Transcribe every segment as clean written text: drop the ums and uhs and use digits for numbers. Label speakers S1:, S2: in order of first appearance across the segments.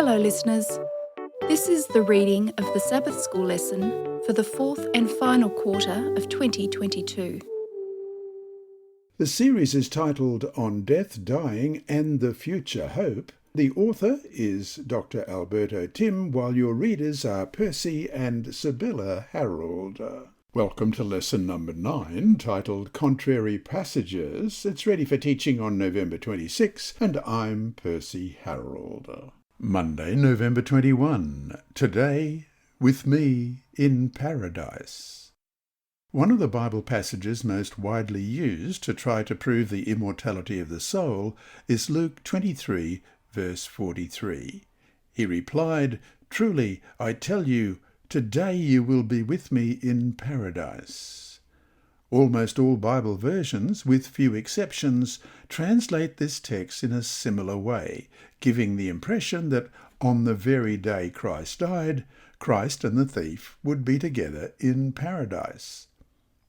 S1: Hello listeners. This is the reading of the Sabbath School lesson for the fourth and final quarter of 2022.
S2: The series is titled On Death, Dying and the Future Hope. The author is Dr. Alberto Tim, while your readers are Percy and Sibylla Harrold. Welcome to lesson number 9, titled Contrary Passages. It's ready for teaching on November 26, and I'm Percy Harrold. Monday, November 21. Today, with me in paradise. One of the Bible passages most widely used to try to prove the immortality of the soul is Luke 23, verse 43. He replied, "Truly, I tell you, today you will be with me in paradise." Almost all Bible versions, with few exceptions, translate this text in a similar way, giving the impression that on the very day Christ died, Christ and the thief would be together in paradise.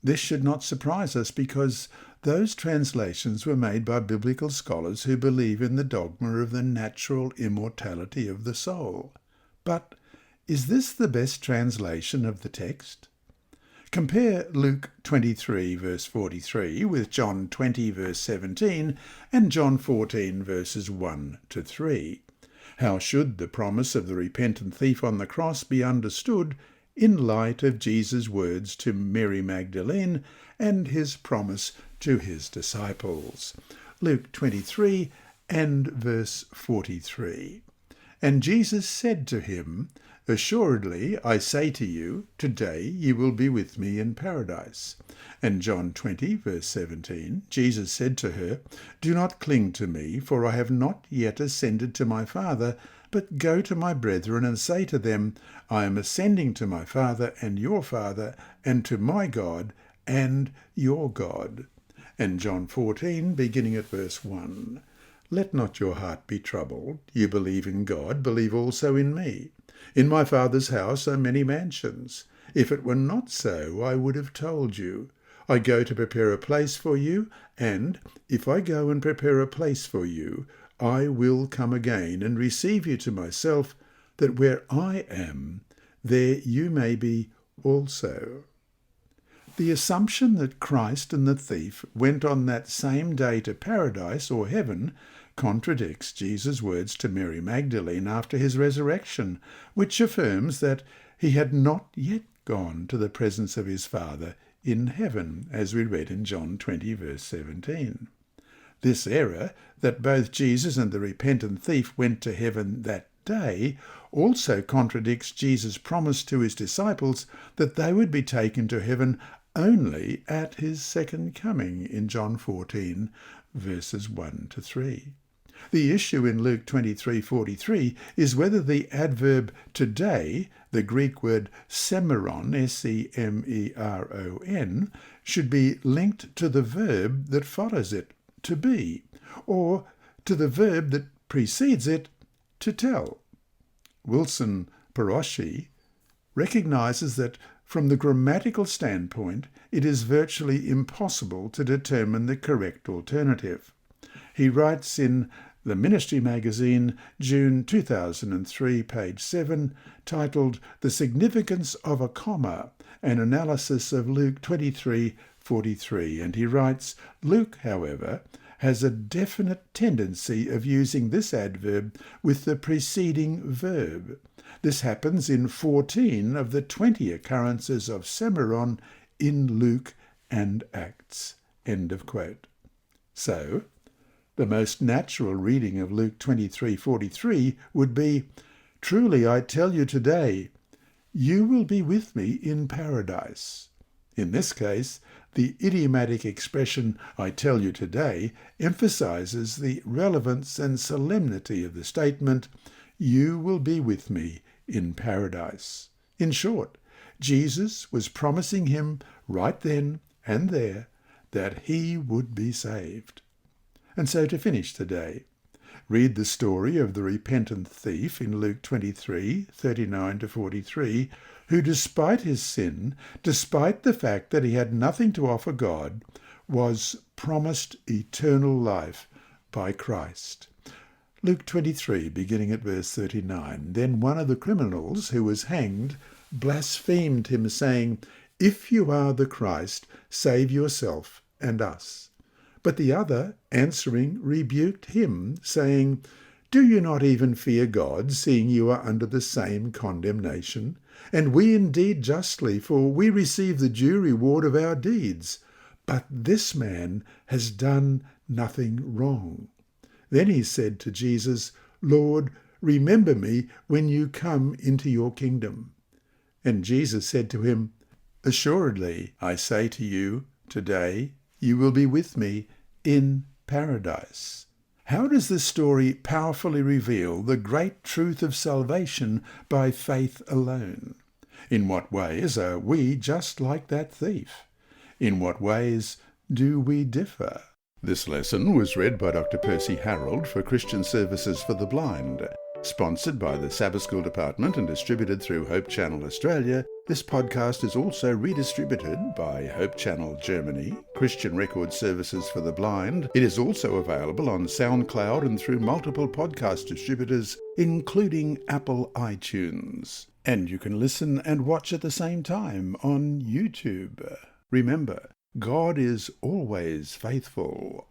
S2: This should not surprise us because those translations were made by biblical scholars who believe in the dogma of the natural immortality of the soul. But is this the best translation of the text? Compare Luke 23, verse 43 with John 20, verse 17 and John 14, verses 1 to 3. How should the promise of the repentant thief on the cross be understood in light of Jesus' words to Mary Magdalene and his promise to his disciples? Luke 23 and verse 43. And Jesus said to him, "Assuredly, I say to you, today you will be with me in paradise." And John 20, verse 17, Jesus said to her, "Do not cling to me, for I have not yet ascended to my Father, but go to my brethren and say to them, I am ascending to my Father and your Father, and to my God and your God." And John 14, beginning at verse 1. "Let not your heart be troubled. You believe in God, believe also in me. In my Father's house are many mansions. If it were not so, I would have told you. I go to prepare a place for you, and if I go and prepare a place for you, I will come again and receive you to myself, that where I am, there you may be also." The assumption that Christ and the thief went on that same day to paradise or heaven contradicts Jesus' words to Mary Magdalene after his resurrection, which affirms that he had not yet gone to the presence of his Father in heaven, as we read in John 20, verse 17. This error, that both Jesus and the repentant thief went to heaven that day, also contradicts Jesus' promise to his disciples that they would be taken to heaven only at his second coming in John 14, verses 1 to 3. The issue in Luke 23:43 is whether the adverb today, the Greek word semeron, S-E-M-E-R-O-N, should be linked to the verb that follows it, to be, or to the verb that precedes it, to tell. Wilson Peroshi recognizes that from the grammatical standpoint, it is virtually impossible to determine the correct alternative. He writes in The Ministry Magazine, June 2003, page 7, titled "The Significance of a Comma, an Analysis of Luke 23:43, and he writes, "Luke, however, has a definite tendency of using this adverb with the preceding verb. This happens in 14 of the 20 occurrences of semeron in Luke and Acts." End of quote. So, the most natural reading of Luke 23:43 would be, "Truly I tell you today, you will be with me in paradise." In this case, the idiomatic expression, "I tell you today," emphasizes the relevance and solemnity of the statement, "You will be with me in paradise." In short, Jesus was promising him right then and there that he would be saved. And so to finish today, read the story of the repentant thief in Luke 23:39 to 43, who despite his sin, despite the fact that he had nothing to offer God, was promised eternal life by Christ. Luke 23, beginning at verse 39. Then one of the criminals who was hanged blasphemed him, saying, "If you are the Christ, save yourself and us." But the other, answering, rebuked him, saying, "Do you not even fear God, seeing you are under the same condemnation? And we indeed justly, for we receive the due reward of our deeds. But this man has done nothing wrong." Then he said to Jesus, "Lord, remember me when you come into your kingdom." And Jesus said to him, "Assuredly, I say to you, today you will be with me in paradise." How does this story powerfully reveal the great truth of salvation by faith alone? In what ways are we just like that thief? In what ways do we differ? This lesson was read by Dr. Percy Harrold for Christian Services for the Blind. Sponsored by the Sabbath School Department and distributed through Hope Channel Australia, this podcast is also redistributed by Hope Channel Germany, Christian Record Services for the Blind. It is also available on SoundCloud and through multiple podcast distributors, including Apple iTunes. And you can listen and watch at the same time on YouTube. Remember, God is always faithful.